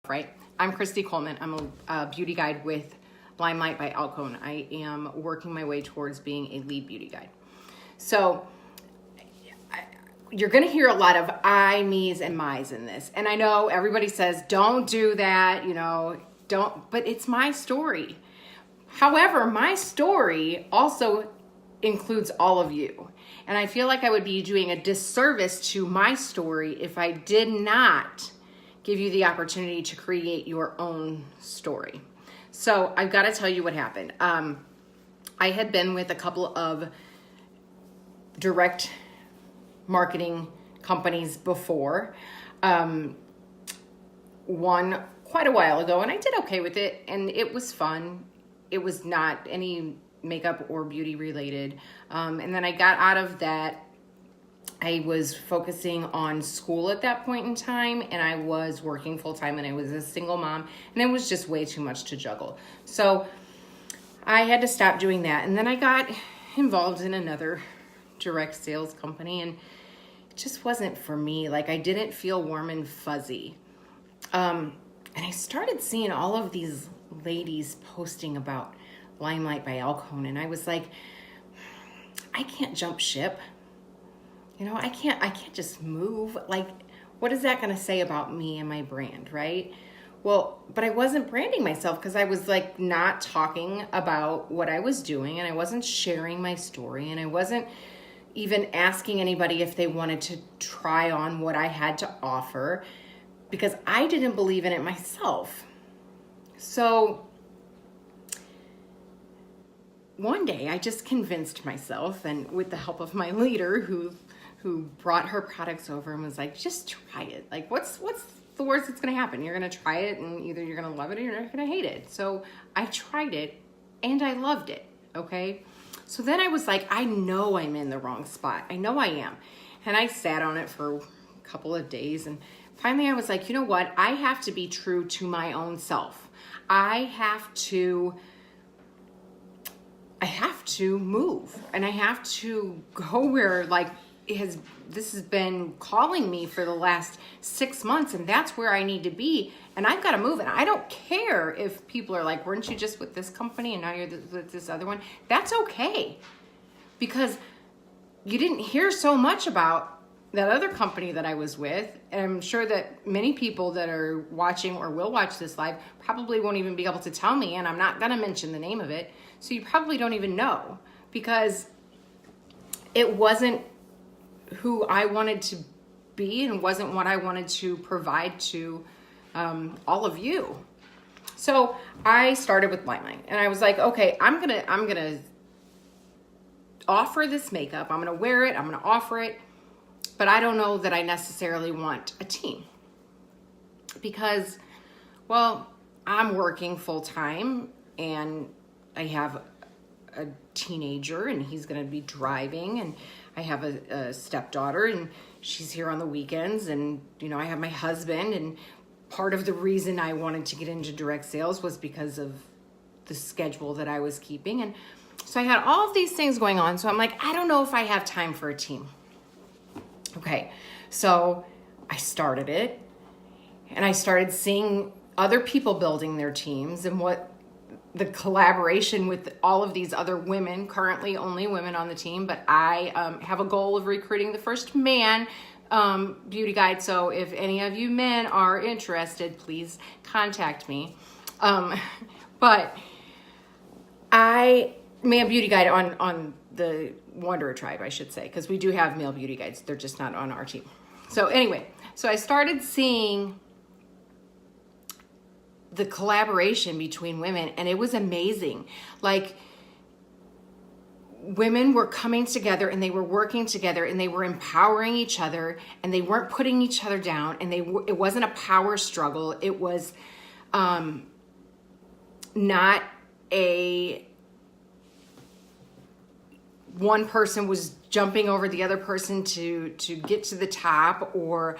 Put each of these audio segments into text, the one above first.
Right? I'm Christy Coleman. I'm a beauty guide with LimeLight by Alcone. I am working my way towards being a lead beauty guide. So you're going to hear a lot of I, me's, and my's in this. And I know everybody says, don't do that, don't, but it's my story. However, my story also includes all of you. And I feel like I would be doing a disservice to my story if I did not give you the opportunity to create your own story. So I've got to tell you what happened. I had been with a couple of direct marketing companies before. One quite a while ago, and I did okay with it, and it was fun. It was not any makeup or beauty related. And then I got out of that. I was focusing on school at that point in time, and I was working full time, and I was a single mom, and it was just way too much to juggle. So I had to stop doing that. And then I got involved in another direct sales company, and it just wasn't for me. Like, I didn't feel warm and fuzzy. And I started seeing all of these ladies posting about LimeLight by Alcone, and I was like, I can't jump ship. I can't just move. Like, what is that going to say about me and my brand, right? Well, but I wasn't branding myself because I was like not talking about what I was doing, and I wasn't sharing my story, and I wasn't even asking anybody if they wanted to try on what I had to offer because I didn't believe in it myself. So one day I just convinced myself, and with the help of my leader who brought her products over and was like, just try it. Like, what's the worst that's going to happen? You're going to try it, and either you're going to love it or you're going to hate it. So I tried it, and I loved it, okay? So then I was like, I know I'm in the wrong spot. I know I am. And I sat on it for a couple of days, and finally I was like, you know what? I have to be true to my own self. I have to move, and I have to go where, like, this has been calling me for the last 6 months, and that's where I need to be, and I've got to move. And I don't care if people are like, weren't you just with this company and now you're with this other one? That's okay, because you didn't hear so much about that other company that I was with. And I'm sure that many people that are watching or will watch this live probably won't even be able to tell me, and I'm not going to mention the name of it, so you probably don't even know, because it wasn't who I wanted to be and wasn't what I wanted to provide to all of you. So I started with LimeLight, and I was like, okay, I'm gonna offer this makeup. I'm gonna wear it. I'm gonna offer it, but I don't know that I necessarily want a team because, well, I'm working full time, and I have a teenager, and he's gonna be driving, and I have a stepdaughter, and she's here on the weekends, and I have my husband, and part of the reason I wanted to get into direct sales was because of the schedule that I was keeping. And so I had all of these things going on. So I'm like, I don't know if I have time for a team. Okay, so I started it, and I started seeing other people building their teams, and what the collaboration with all of these other women, currently only women on the team, but I have a goal of recruiting the first man beauty guide. So if any of you men are interested, please contact me. But man beauty guide on the Wanderer tribe, I should say, because we do have male beauty guides. They're just not on our team. So anyway, so I started seeing the collaboration between women, and it was amazing. Like, women were coming together, and they were working together, and they were empowering each other, and they weren't putting each other down, and it wasn't a power struggle. It was not a one person was jumping over the other person to get to the top, or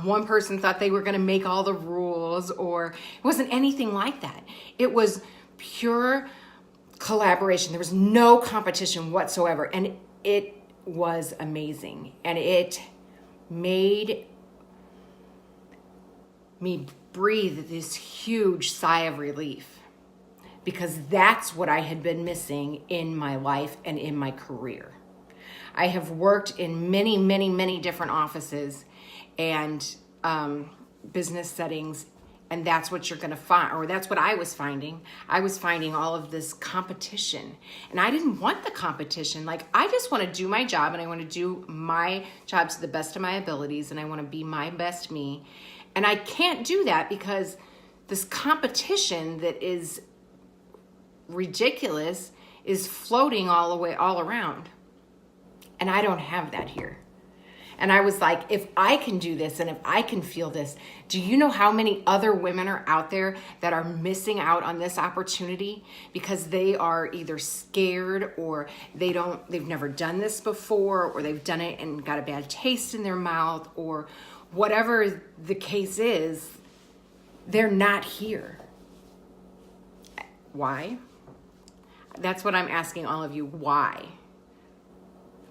one person thought they were going to make all the rules, or it wasn't anything like that. It was pure collaboration. There was no competition whatsoever, and it was amazing, and it made me breathe this huge sigh of relief, because that's what I had been missing in my life and in my career. I have worked in many, many, many different offices and business settings, and that's what you're going to find, or that's what I was finding. I was finding all of this competition, and I didn't want the competition. Like, I just want to do my job, and I want to do my job to the best of my abilities, and I want to be my best me. And I can't do that because this competition that is ridiculous is floating all around. And I don't have that here. And I was like, if I can do this and if I can feel this, do you know how many other women are out there that are missing out on this opportunity because they are either scared, or they've never done this before, or they've done it and got a bad taste in their mouth, or whatever the case is, they're not here. Why? That's what I'm asking all of you. Why?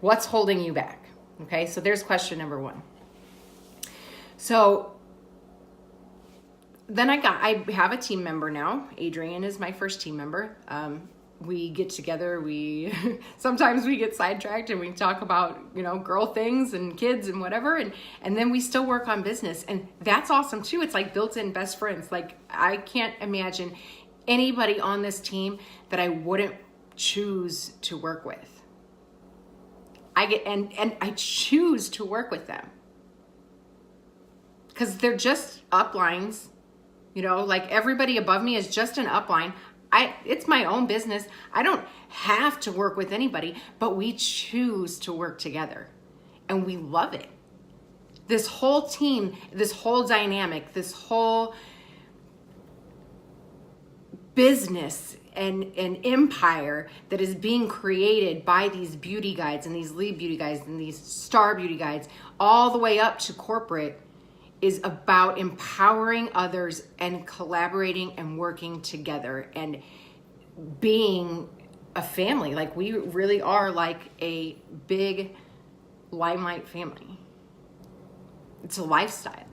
What's holding you back? Okay, so there's question number one. So then I have a team member now. Adrienne is my first team member. We get together, sometimes we get sidetracked and we talk about, girl things and kids and whatever. And then we still work on business, and that's awesome too. It's like built-in best friends. Like, I can't imagine anybody on this team that I wouldn't choose to work with. I choose to work with them because they're just uplines, like everybody above me is just an upline. It's my own business. I don't have to work with anybody, but we choose to work together, and we love it. This whole team, this whole dynamic, this whole business and empire that is being created by these beauty guides and these lead beauty guides and these star beauty guides, all the way up to corporate, is about empowering others and collaborating and working together and being a family. Like, we really are like a big LimeLight family. It's a lifestyle.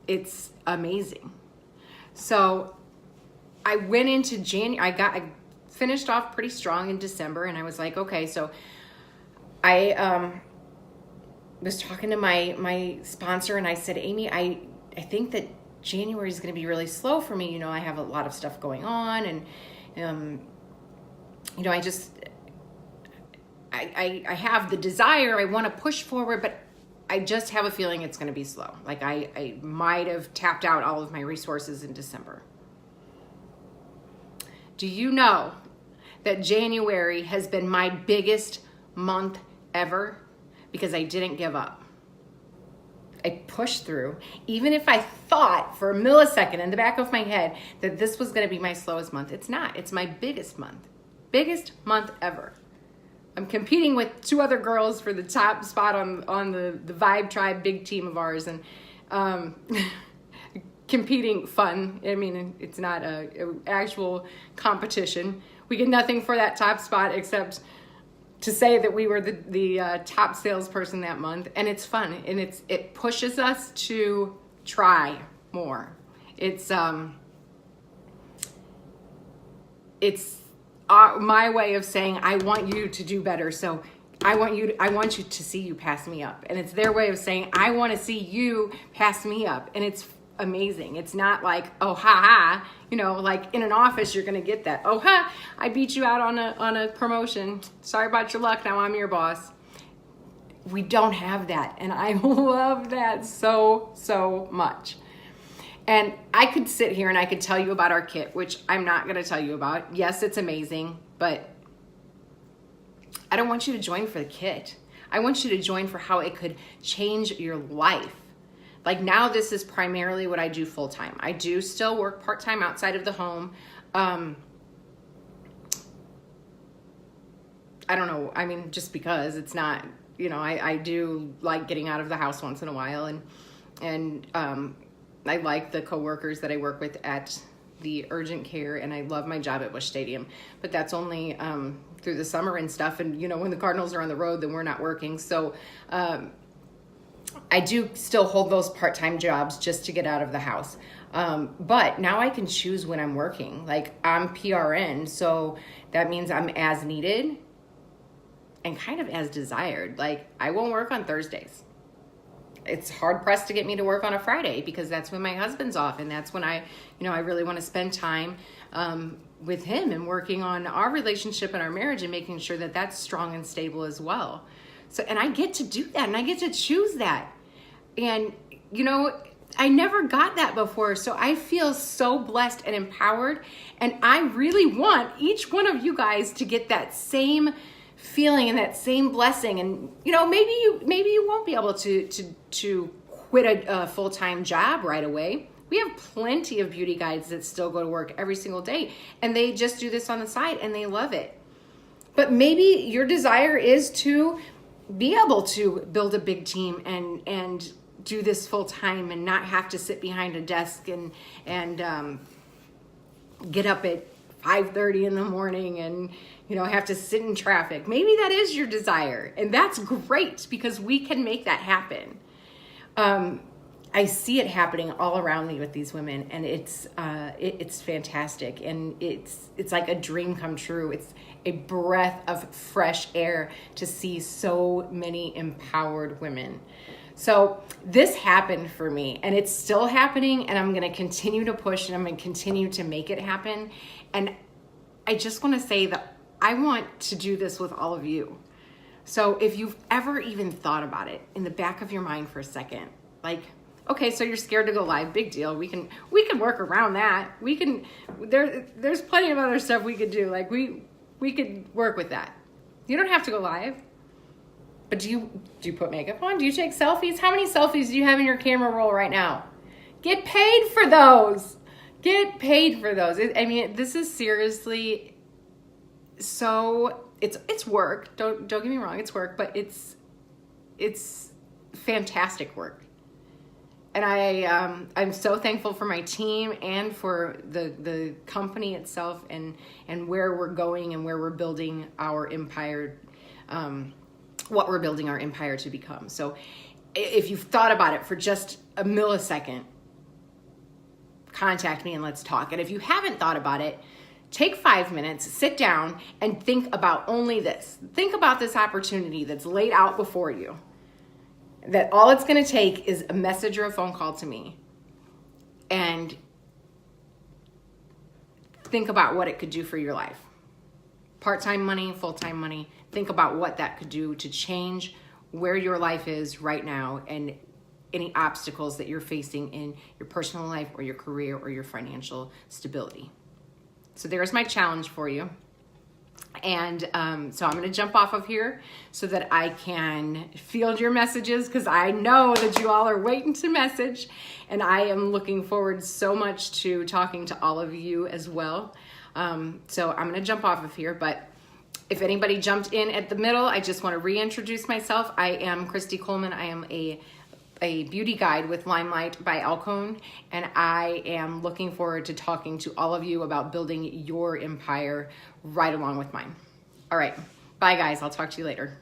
It's amazing. So I went into January, I finished off pretty strong in December, and I was like, okay, so I was talking to my sponsor, and I said, Amy, I think that January is going to be really slow for me. I have a lot of stuff going on, and I have the desire, I want to push forward, but I just have a feeling it's going to be slow. Like, I might have tapped out all of my resources in December. Do you know that January has been my biggest month ever? Because I didn't give up. I pushed through. Even if I thought for a millisecond in the back of my head that this was going to be my slowest month, it's not. It's my biggest month. Biggest month ever. I'm competing with two other girls for the top spot on the Vibe Tribe big team of ours. And competing fun. I mean, it's not a actual competition. We get nothing for that top spot except to say that we were the top salesperson that month, and it's fun, and it pushes us to try more. It's my way of saying I want you to do better, so I want you to see you pass me up, and it's their way of saying I want to see you pass me up, and it's amazing. It's not like, oh, ha, like in an office, you're going to get that. Oh, ha, I beat you out on a promotion. Sorry about your luck. Now I'm your boss. We don't have that. And I love that so much. And I could sit here and I could tell you about our kit, which I'm not going to tell you about. Yes, it's amazing, but I don't want you to join for the kit. I want you to join for how it could change your life. Like, now this is primarily what I do full time. I do still work part time outside of the home. I don't know. I mean, just because it's not, I do like getting out of the house once in a while, and I like the coworkers that I work with at the urgent care, and I love my job at Busch Stadium, but that's only through the summer and stuff. And when the Cardinals are on the road, then we're not working. So I do still hold those part-time jobs just to get out of the house. But now I can choose when I'm working. Like, I'm PRN, so that means I'm as needed and kind of as desired. Like, I won't work on Thursdays. It's hard pressed to get me to work on a Friday because that's when my husband's off, and that's when I really want to spend time with him and working on our relationship and our marriage and making sure that that's strong and stable as well. So, and I get to do that, and I get to choose that. And, I never got that before. So I feel so blessed and empowered. And I really want each one of you guys to get that same feeling and that same blessing. And, maybe you won't be able to quit a full-time job right away. We have plenty of beauty guides that still go to work every single day, and they just do this on the side and they love it. But maybe your desire is to be able to build a big team and do this full time and not have to sit behind a desk and get up at 5:30 in the morning and have to sit in traffic. Maybe that is your desire, and that's great because we can make that happen. I see it happening all around me with these women, and it's fantastic, and it's like a dream come true. It's a breath of fresh air to see so many empowered women. So this happened for me, and it's still happening, and I'm going to continue to push, and I'm going to continue to make it happen. And I just want to say that I want to do this with all of you. So if you've ever even thought about it in the back of your mind for a second, like, okay, so you're scared to go live, big deal. We can work around that. There's plenty of other stuff we could do. Like, we could work with that. You don't have to go live. But do you put makeup on? Do you take selfies? How many selfies do you have in your camera roll right now? Get paid for those. Get paid for those. This is seriously so, it's work. Don't get me wrong, it's work, but it's fantastic work. And I'm so thankful for my team and for the company itself and where we're going and where we're building our empire, what we're building our empire to become. So if you've thought about it for just a millisecond, contact me and let's talk. And if you haven't thought about it, take 5 minutes, sit down and think about only this. Think about this opportunity that's laid out before you. That all it's going to take is a message or a phone call to me. And think about what it could do for your life. Part-time money, full-time money. Think about what that could do to change where your life is right now and any obstacles that you're facing in your personal life or your career or your financial stability. So there's my challenge for you. And so I'm going to jump off of here so that I can field your messages, because I know that you all are waiting to message, and I am looking forward so much to talking to all of you as well. So I'm going to jump off of here, but if anybody jumped in at the middle, I just want to reintroduce myself. I am Christy Coleman. I am a beauty guide with LimeLight by Alcone, and I am looking forward to talking to all of you about building your empire right along with mine. All right, bye guys. I'll talk to you later.